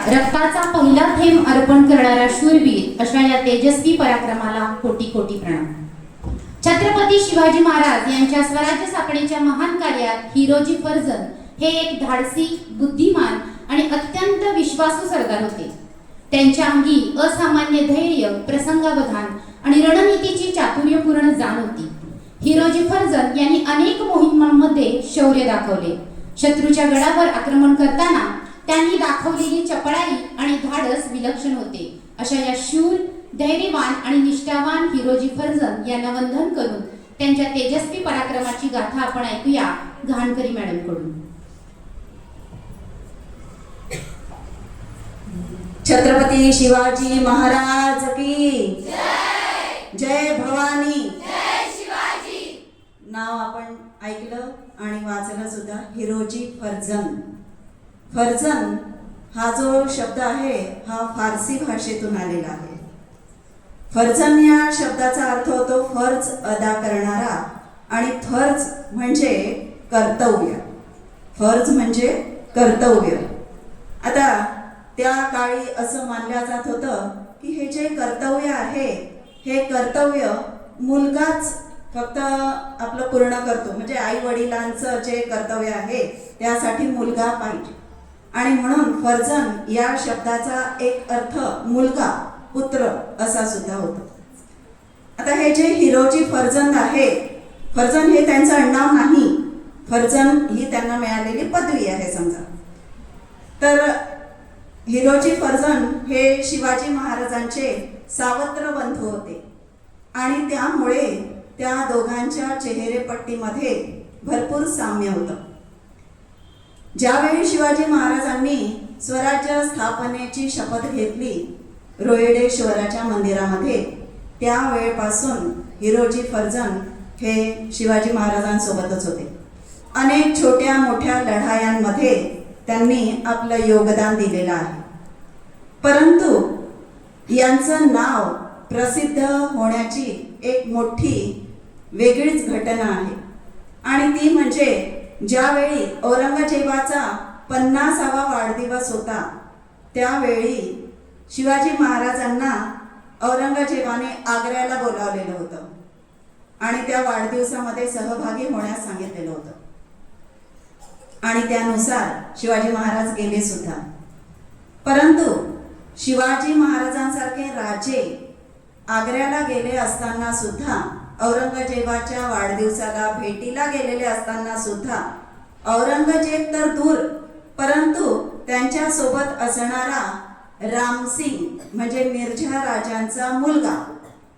रक्ताचा पहिला थेंब अर्पण करणारा शूरवीर अशा या तेजस्वी पराक्रमाला कोटी कोटी प्रणाम। छत्रपती शिवाजी महाराज यांच्या स्वराज्य स्थापनेच्या महान कार्यात हिरोजी फर्जंद हे एक धाडसी, बुद्धिमान आणि अत्यंत विश्वासू सरदार होते। त्यांच्या अंगी असामान्य धैर्य, प्रसंगावधान आणि रणनीतीची चातुर्यपूर्ण जाण होती। हिरोजी फर्जंद यांनी अनेक मोहिमांमध्ये शौर्य दाखवले। शत्रूच्या गडावर आक्रमण करताना त्यांनी दाखवलेली चपळाई आणि धाडस विलक्षण होते। अशा या शूर, धैर्यवान आणि निष्ठावान हिरोजी फर्जंद यांना वंदन करून त्यांच्या तेजस्वी पराक्रमाची गाथा आपण ऐकूया घाणकरी मॅडम कडून। छत्रपती शिवाजी महाराज की जय। जय भवानी, जय शिवाजी। नाव आपण ऐकलं आणि वाचलं सुद्धा, हिरोजी फर्जंद। फर्जंद हा जो शब्द आहे हा फारसी भाषेतून आलेला आहे। फर्जंद या शब्दाचा अर्थ होतो फर्ज अदा करणारा, आणि फर्ज म्हणजे कर्तव्य। फर्ज म्हणजे कर्तव्य। आता त्या काळी असं मानलं जात होतं की हे जे कर्तव्य आहे हे कर्तव्य मुलगाच फक्त आपलं पूर्ण करतो, म्हणजे आई वडिलांचं जे कर्तव्य आहे त्यासाठी मुलगा पाहिजे, आणि म्हणून फर्जंद या शब्दाचा एक अर्थ मुलगा, पुत्र असा सुद्धा होतो। आता हे जे हिरोजी फर्जंद आहे, फर्जंद हे त्यांचं आडनाव नाही, फर्जंद ही त्यांना मिळालेली पदवी आहे समजा। तर हिरोजी फर्जंद हे शिवाजी महाराजांचे सावत्र बंधू होते, आणि त्यामुळे त्या दोघांच्या चेहरेपट्टीमध्ये भरपूर साम्य होतं। ज्यावेळी शिवाजी महाराजांनी स्वराज्य स्थापनेची शपथ घेतली रोहिडेश्वराच्या मंदिरामध्ये, त्यावेळेपासून हिरोजी फर्जंद हे शिवाजी महाराजांसोबतच होते। अनेक छोट्या मोठ्या लढायांमध्ये त्यांनी आपलं योगदान दिलेलं आहे, परंतु यांचं नाव प्रसिद्ध होण्याची एक मोठी वेगळीच घटना आहे, आणि ती म्हणजे ज्यावेळी औरंगजेबाचा 50वा वाढदिवस होता त्यावेळी शिवाजी महाराजांना औरंगजेबाने आग्र्याला बोलावलेलं होतं आणि त्या वाढदिवसामध्ये सहभागी होण्यास सांगितलेलं होतं, आणि त्यानुसार शिवाजी महाराज गेले सुद्धा। परंतु शिवाजी महाराजांसारखे राजे आग्र्याला गेले असताना सुद्धा, औरंगजेबाच्या वाढदिवसाला भेटीला गेलेले असताना सुद्धा, औरंगजेब तर दूर, परंतु त्यांच्या सोबत असणारा रामसिंग म्हणजे मिर्झा राजांचा मुलगा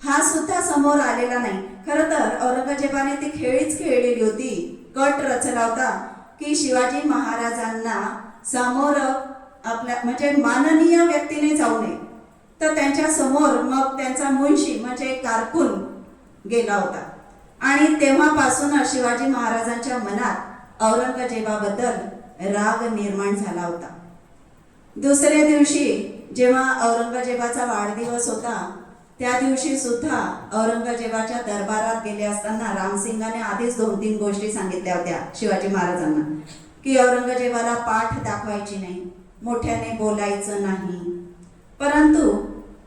हा सुद्धा समोर आलेला नाही। खरं तर औरंगजेबाने ती खेळीच खेळलेली होती, कट रचला होता की शिवाजी महाराजांना समोर आपल्या म्हणजे माननीय व्यक्तीने जाऊ नये, तर त्यांच्या समोर मग त्यांचा मुंशी म्हणजे कारकून गेला होता, आणि तेव्हापासून शिवाजी महाराजांच्या मनात औरंगजेबाबद्दल राग निर्माण झाला होता। दुसऱ्या दिवशी जेव्हा औरंगजेबाचा वाढदिवस होता त्या दिवशी सुद्धा औरंगजेबाच्या दरबारात गेले असताना रामसिंगाने आधीच 2-3 गोष्टी सांगितल्या होत्या शिवाजी महाराजांना, की औरंगजेबाला पाठ दाखवायची नाही, मोठ्याने बोलायचं नाही। परंतु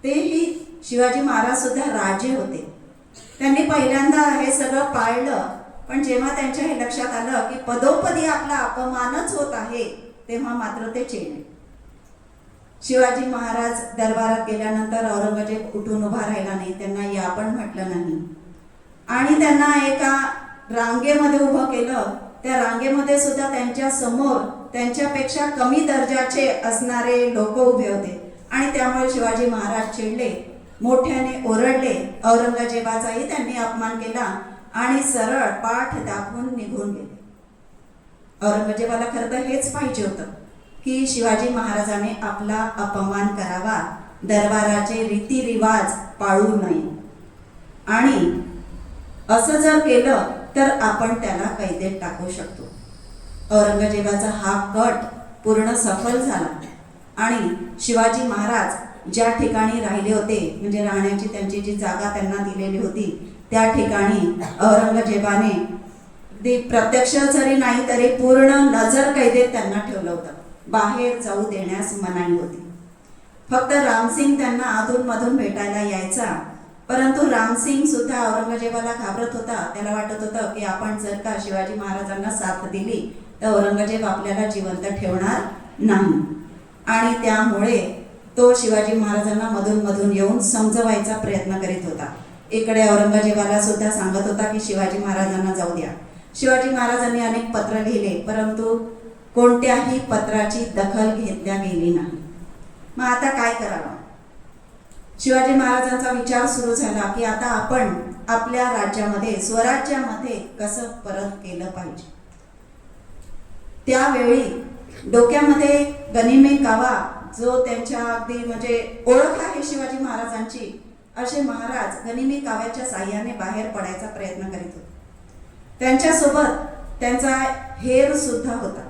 तेही शिवाजी महाराज सुद्धा राजे होते, त्यांनी पहिल्यांदा हे सगळं पाळलं, पण जेव्हा त्यांच्या हे लक्षात आलं की पदोपदी आपला अपमानच होत आहे तेव्हा मात्र ते चेले। शिवाजी महाराज दरबारात गेल्यानंतर औरंगजेब उठून उभा राहिला नाही, त्यांना या पण म्हटलं नाही, आणि त्यांना एका रांगेमध्ये उभं केलं। त्या रांगेमध्ये सुद्धा त्यांच्या समोर त्यांच्यापेक्षा कमी दर्जाचे असणारे लोक उभे होते, आणि त्यामुळे शिवाजी महाराज चिडले, मोठ्याने ओरडले, औरंगजेबाचाही त्यांनी अपमान केला आणि सरळ पाठ दाखवून निघून गेले। औरंगजेबाला खरं तर हेच पाहिजे होतं की शिवाजी महाराजांनी आपला अपमान करावा, दरबाराचे रीतिरिवाज पाळू नये, आणि असं जर केलं तर आपण त्याला कैदेत टाकू शकतो। औरंगजेबाचा हा कट पूर्ण सफल झाला, आणि शिवाजी महाराज ज्या ठिकाणी राहिले होते म्हणजे राहण्याची त्यांची जी जागा त्यांना दिलेली होती त्या ठिकाणी औरंगजेबाने प्रत्यक्ष जरी नाही तरी पूर्ण नजर कैदेत त्यांना ठेवलं होतं, बाहेर जाऊ देण्यास मनाई होती। फक्त रामसिंग त्यांना अधूनमधून भेटायला यायचा, परंतु रामसिंग सुद्धा औरंगजेबाला घाबरत होता. त्याला वाटत होतं की आपण जर का शिवाजी महाराजांना साथ दिली तर औरंगजेब आपल्याला जिवंत ठेवणार नाही, आणि त्यामुळे तो शिवाजी महाराजांना मधून येऊन समजवायचा प्रयत्न करीत होता. इकडे औरंगजेबाला सुद्धा सांगत होता की शिवाजी महाराजांना जाऊ द्या. शिवाजी महाराजांनी अनेक पत्र लिहिले, परंतु कोणत्याही पत्राची दखल घेतल्या गेली नाही. मग आता काय करावं? शिवाजी महाराजांचा विचार सुरू झाला की आता आपण आपल्या राज्यामध्ये स्वराज्यामध्ये कसं परत केलं पाहिजे. त्यावेळी डोक्यामध्ये गनिमी कावा, जो त्यांच्या अगदी म्हणजे ओळख आहे शिवाजी महाराजांची, असे महाराज गनिमी काव्याच्या साह्याने बाहेर पडायचा प्रयत्न करीत होते. त्यांच्यासोबत त्यांचा हेर सुद्धा होता,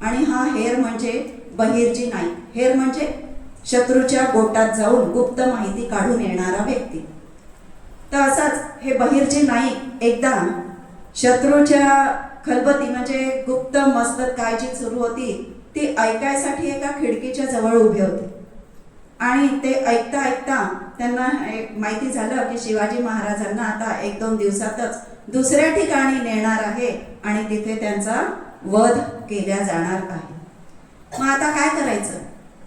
आणि हा हेर म्हणजे बहिर्जी नाईक. हेर म्हणजे शत्रूच्या गोटात जाऊन गुप्त माहिती काढून येणारा व्यक्ती. तर असाच हे बहिर्जी नाईक एकदा शत्रूच्या खलबती म्हणजे गुप्त मसलत काय जी सुरू होती ती ऐकायसाठी एका खिडकीच्या जवळ उभे होते, आणि ते ऐकता ऐकता त्यांना माहिती झालं की शिवाजी महाराजांना आता 1-2 दिवसातच दुसऱ्या ठिकाणी नेणार आहे आणि तिथे त्यांचा वध केला जाणार आहे. मग आता काय करायचं?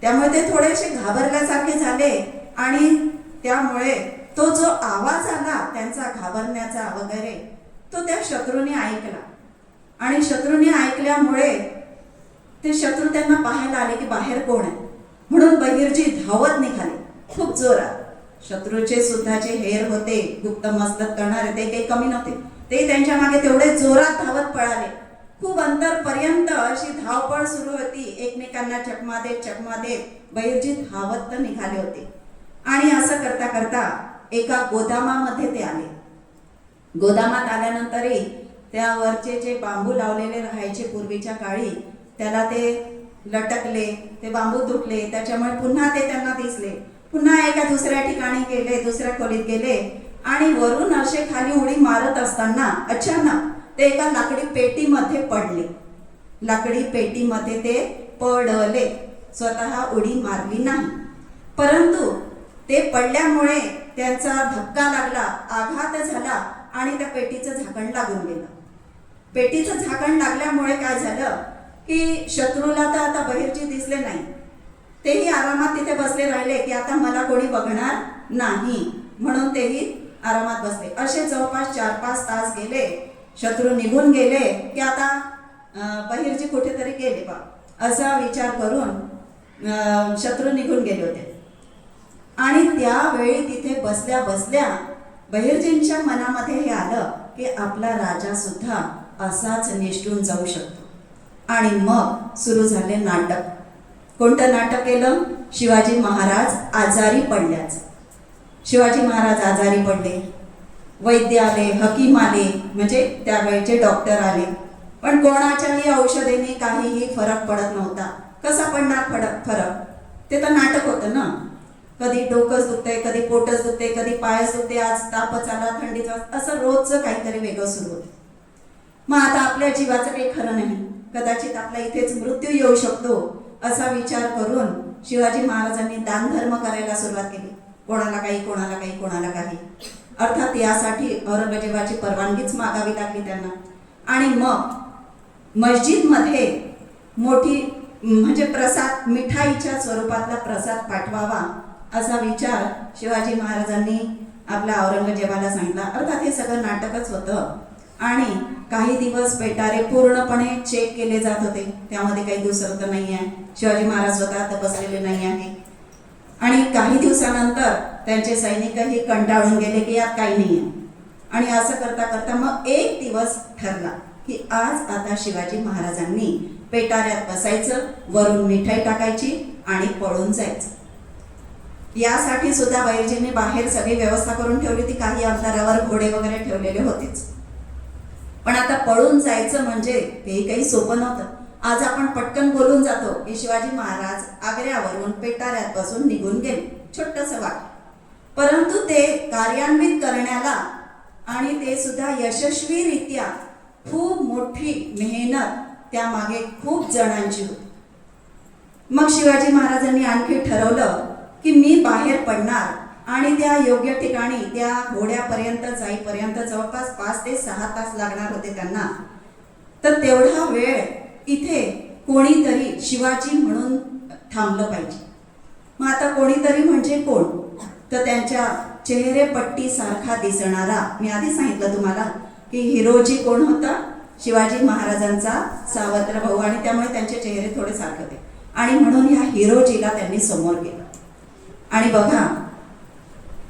त्यामुळे ते थोडेसे घाबरल्यासारखे झाले, आणि त्यामुळे तो जो आवाज आला त्यांचा घाबरण्याचा वगैरे तो त्या शत्रूने ऐकला, आणि शत्रूने ऐकल्यामुळे ते शत्रू त्यांना पाहायला आले की बाहेर कोण आहे, म्हणून बहिर्जी धावत निघाले खूप जोरात. शत्रूचे सुद्धा जे हेर होते गुप्त मसलत करणारे ते काही कमी नव्हते, ते त्यांच्या मागे तेवढे जोरात धावत पळाले. खूप अंतरपर्यंत अशी धावपळ सुरू होती, एकमेकांना चकमा देत बहिर्जी धावत तर निघाले होते. आणि असं करता करता एका गोदामामध्ये ते आले. गोदामात आल्यानंतरही त्यावरचे जे बांबू लावलेले राहायचे पूर्वीच्या काळी, त्याला ते लटकले, ते बांबू तुटले, त्याच्यामुळे पुन्हा ते त्यांना दिसले. पुन्हा एका दुसऱ्या ठिकाणी गेले, दुसऱ्या खोलीत गेले, आणि वरून असे खाली उडी मारत असताना अचानक ते एका लाकडी पेटीमध्ये पडले. लाकडी पेटीमध्ये ते पडले, स्वतः उडी मारली नाही, परंतु ते पडल्यामुळे त्यांचा धक्का लागला, आघात झाला, आणि त्या पेटीचं झाकण लागून गेलं. पेटीचं झाकण लागल्यामुळे काय झालं की शत्रूला तर आता बहिर्जी दिसले नाही, तेही आरामात तिथे बसले राहिले की आता मला कोणी बघणार नाही, म्हणून तेही आरामात बसले. असे जवळपास 4-5 तास गेले. शत्रू निघून गेले की आता बहिर्जी कुठेतरी गेले बा, असा विचार करून शत्रू निघून गेले होते. आणि त्यावेळी तिथे बसल्या बसल्या बहिर्जींच्या मनामध्ये हे आलं की आपला राजा सुद्धा असाच निष्ठून जाऊ शकतो. आणि मग सुरू झाले नाटक. कोणतं नाटक केलं? शिवाजी महाराज आजारी पडल्याच. शिवाजी महाराज आजारी पडले, वैद्य आले, हकीम आले, म्हणजे त्यावेळेचे डॉक्टर आले, पण कोणाच्याही औषधेने काहीही फरक पडत नव्हता. कसा पडणार फरक? ते तर नाटक होतं ना. कधी डोकंच दुखतंय, कधी पोटच दुखते, कधी पायच दुखते, आज तापच आला, थंडीचा, असं रोजचं काहीतरी वेगळं सुरू होतं. मग आता आपल्या जीवाचं काही खरं नाही, कदाचित आपला इथेच मृत्यू येऊ शकतो, असा विचार करून शिवाजी महाराजांनी दानधर्म करायला सुरुवात केली. कोणाला काही, कोणाला काही, कोणाला काही. अर्थात यासाठी औरंगजेबाची परवानगीच मागावी लागली त्यांना. आणि मग मस्जिदमध्ये मोठी म्हणजे प्रसाद, मिठाईच्या स्वरूपातला प्रसाद पाठवावा असा विचार शिवाजी महाराजांनी आपल्या औरंगजेबाला सांगितला. अर्थात हे सगळं नाटकच होतं, आणि काही दिवस पेटारे पूर्णपणे चेक केले जात होते. त्यामध्ये काही दुसरं तर नाही आहे, शिवाजी महाराज स्वतः तपासलेले नाही आहे. आणि काही दिवसानंतर त्यांचे सैनिकही कंटाळून गेले की यात काही नाही आहे. आणि असं करता करता मग एक दिवस ठरला की आज आता शिवाजी महाराजांनी पेटाऱ्यात बसायचं, वरून मिठाई टाकायची आणि पळून जायचं. यासाठी सुद्धा बहिर्जींनी बाहेर सगळी व्यवस्था करून ठेवली होती. काही अंतरावर घोडे वगैरे ठेवलेले होतेच, पण आता पळून जायचं म्हणजे ते काही सोपं नव्हतं. आज आपण पटकन बोलून जातो की शिवाजी महाराज आग्र्यावरून पेटाऱ्यात बसून निघून गेले, छोटंसं वाक्य. परंतु ते कार्यान्वित करण्याला आणि ते सुद्धा यशस्वीरित्या खूप मोठी मेहनत त्यामागे खूप जणांची होती. मग शिवाजी महाराजांनी आणखी ठरवलं की मी बाहेर पडणार आणि त्या योग्य ठिकाणी त्या घोड्यापर्यंत जाईपर्यंत जवळपास 5 ते 6 तास लागणार होते त्यांना. तर तेवढा वेळ इथे कोणीतरी शिवाजी म्हणून थांबलं पाहिजे. मग आता कोणीतरी म्हणजे कोण? तर त्यांच्या चेहरेपट्टीसारखा दिसणारा, मी आधी सांगितलं तुम्हाला की हिरोजी कोण होता? शिवाजी महाराजांचा सावत्र भाऊ, आणि त्यामुळे त्यांचे चेहरे थोडे सारखे होते. आणि म्हणून ह्या हिरोजीला त्यांनी समोर केलं. आणि बघा,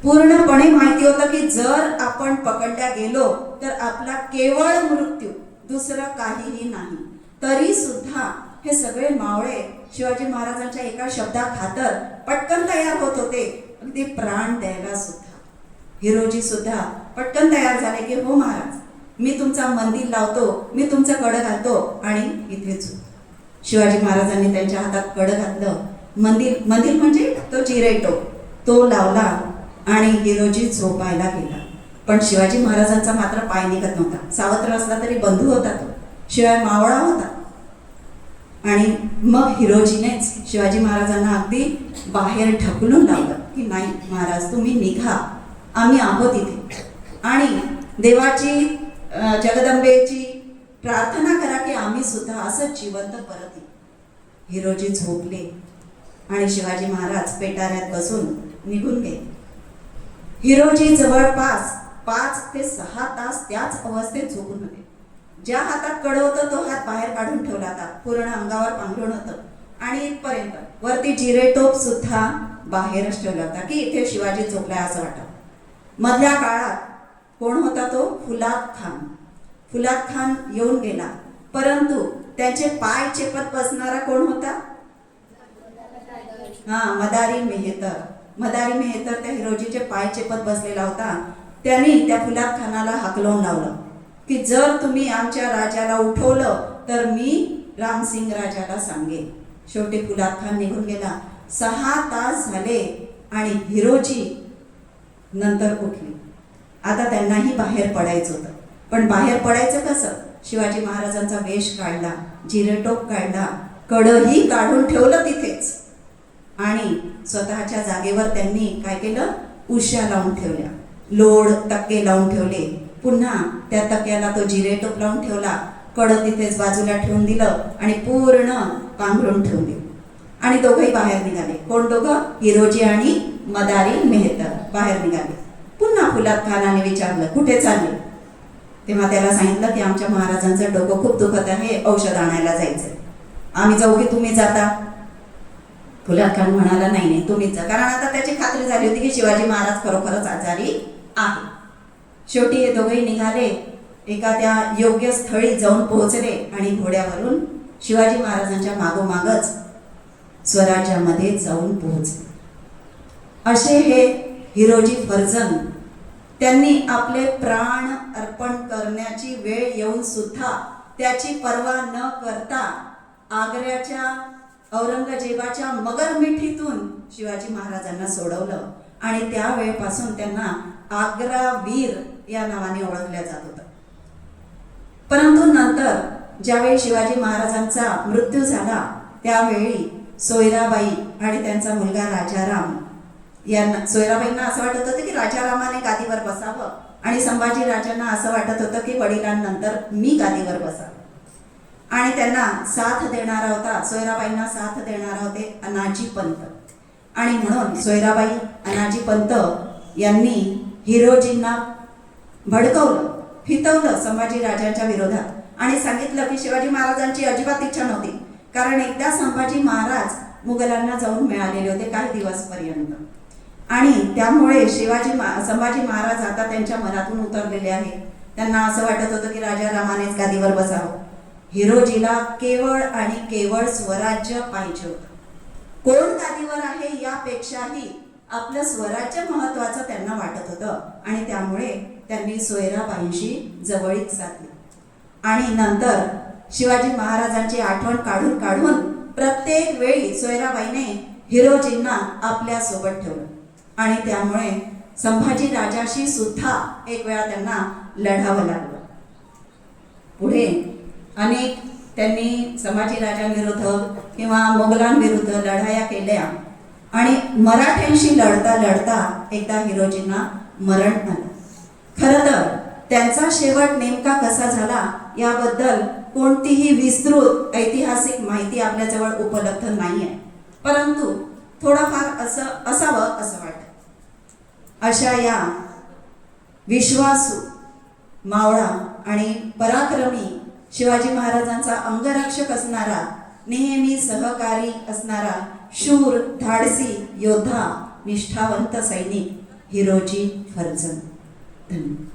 पूर्णपणे माहिती होतं की जर आपण पकडल्या गेलो तर आपला केवळ मृत्यू, दुसरं काहीही नाही. तरी सुद्धा हे सगळे मावळे शिवाजी महाराजांच्या एका शब्दाखातर पटकन तयार होत होते, अगदी प्राण द्यायला सुद्धा. हिरोजी सुद्धा पटकन तयार झाले की हो महाराज, मी तुमचा मंदिर लावतो, मी तुमचं कड घालतो आणि इथेच. शिवाजी महाराजांनी त्यांच्या हातात कड घातलं. मंदिर म्हणजे तो जिरेटो तो लावला आणि हिरोजी झोपायला गेला. पण शिवाजी महाराजांचा मात्र पाय निघत नव्हता. सावत्र असला तरी बंधू होता तो, शिवाय मावळा होता. आणि मग हिरोजीनेच शिवाजी महाराजांना अगदी बाहेर ढकलून लावलं की नाही महाराज, तुम्ही निघा, आम्ही आहोत इथे. आणि देवाची, जगदंबेची प्रार्थना करा की आम्ही सुद्धा असं जिवंत परत येऊ. हिरोजी झोपले आणि शिवाजी महाराज पेटाऱ्यात बसून निघून गेले. हिरोजी जवळपास 5 ते 6 तास त्याच अवस्थेत झोपून होते. ज्या हातात कड होतं तो हात बाहेर काढून ठेवला होता, पूर्ण अंगावर पांघरुण होतं आणि इथपर्यंत वरती जिरेटोप सुद्धा बाहेरच ठेवला होता की इथे शिवाजी झोपलाय असं वाटतं. मधल्या काळात कोण होता तो? फुलाद खान. फुलाद खान येऊन गेला, परंतु त्याचे पाय चेपत बसणारा कोण होता? मदारी मेहतर. मदारी मेहतर त्या हिरोजीचे पाय चेपत बसलेला होता. त्यांनी त्या फुलाद खानाला हाकलवून लावलं की जर तुम्ही आमच्या राजाला उठवलं तर मी रामसिंग राजाला सांगेन. शेवटी फुलाद खान निघून गेला. 6 तास झाले आणि हिरोजी नंतर उठले. आता त्यांनाही बाहेर पडायचं होतं, पण बाहेर पडायचं कसं? शिवाजी महाराजांचा वेश काढला, जिरेटोप काढला, कडही काढून ठेवलं तिथेच आणि स्वतःच्या जागेवर त्यांनी काय केलं? उश्या लावून ठेवल्या, लोड तक्के लावून ठेवले. पुन्हा त्या तक्क्याला तो जिरेटोप लावून ठेवला, कड तिथेच बाजूला ठेवून दिलं आणि पूर्ण पांघरून ठेवले. आणि दोघंही बाहेर निघाले. कोण दोघं? हिरोजी आणि मदारी मेहतर बाहेर निघाले. पुन्हा फुलाद खानाने विचारलं कुठे चालले? तेव्हा त्याला सांगितलं की आमच्या महाराजांचं डोकं खूप दुखत आहे, औषध आणायला जायचंय. आम्ही जाऊ की तुम्ही जाता? फुलाद खान म्हणाला नाही नाही तुम्हीच जा, कारण आता त्याची खात्री झाली होती की शिवाजी महाराज खरोखरच आजारी आहे. शेवटी हे दोघेही निघाले, एका त्या योग्य स्थळी जाऊन पोहोचले आणि घोड्यावरून शिवाजी महाराजांच्या मागोमागच स्वराज्यामध्ये जाऊन पोहोचले. असे हे हिरोजी फर्जंद, त्यांनी आपले प्राण अर्पण करण्याची वेळ येऊन सुद्धा त्याची पर्वा न करता आग्र्याच्या औरंगजेबाच्या मगरमिठीतून शिवाजी महाराजांना सोडवलं आणि त्यावेळेपासून त्यांना आग्रावीर या नावाने ओळखल्या जात होतं. परंतु नंतर ज्यावेळी शिवाजी महाराजांचा मृत्यू झाला त्यावेळी सोयराबाई आणि त्यांचा मुलगा राजाराम यांना, सोयराबाईंना असं वाटत होतं की राजारामाने गादीवर बसावं आणि संभाजी राजांना असं वाटत होतं की वडिलांनंतर मी गादीवर बसावं. आणि त्यांना साथ देणारा होता, सोयराबाईंना साथ देणारा होते अनाजी पंत. आणि म्हणून सोयराबाई अनाजी पंत यांनी हिरोजींना भडकवलं, फितवलं संभाजी राजांच्या विरोधात आणि सांगितलं की शिवाजी महाराजांची अजिबात इच्छा नव्हती, कारण एकदा संभाजी महाराज मुघलांना जाऊन मिळालेले होते काही दिवसपर्यंत आणि त्यामुळे संभाजी महाराज आता त्यांच्या मनातून उतरलेले आहेत. त्यांना असं वाटत होतं की राजारामानेच गादीवर बसावं. हिरोजीला केवळ आणि केवळ स्वराज्य पाहिजे होतं. कोण गादीवर आहे यापेक्षाही आपलं स्वराज्य महत्वाचं त्यांना वाटत होतं आणि त्यामुळे त्यांनी सोयराबाईंशी जवळीक साधली. आणि नंतर शिवाजी महाराजांची आठवण काढून काढून प्रत्येक वेळी सोयराबाईने हिरोजींना आपल्या सोबत ठेवलं आणि त्यामुळे संभाजी राजाशी सुद्धा एक वेळा त्यांना लढावं लागलं. पुढे अनेक त्यांनी संभाजी राजांविरुद्ध किंवा मोगलांविरुद्ध लढाया केल्या आणि मराठ्यांशी लढता लढता एकदा हिरोजींना मरण आलं. खरं तर त्यांचा शेवट नेमका कसा झाला याबद्दल कोणतीही विस्तृत ऐतिहासिक माहिती आपल्याजवळ उपलब्ध नाही आहे, परंतु थोडंफार असावं असं वाटतं. अशा या विश्वासू, मावळा आणि पराक्रमी शिवाजी महाराजांचा अंगरक्षक असणारा, नेहमी सहकारी असणारा शूर, धाडसी योद्धा, निष्ठावंत सैनिक हिरोजी फर्जंद. धन्यवाद.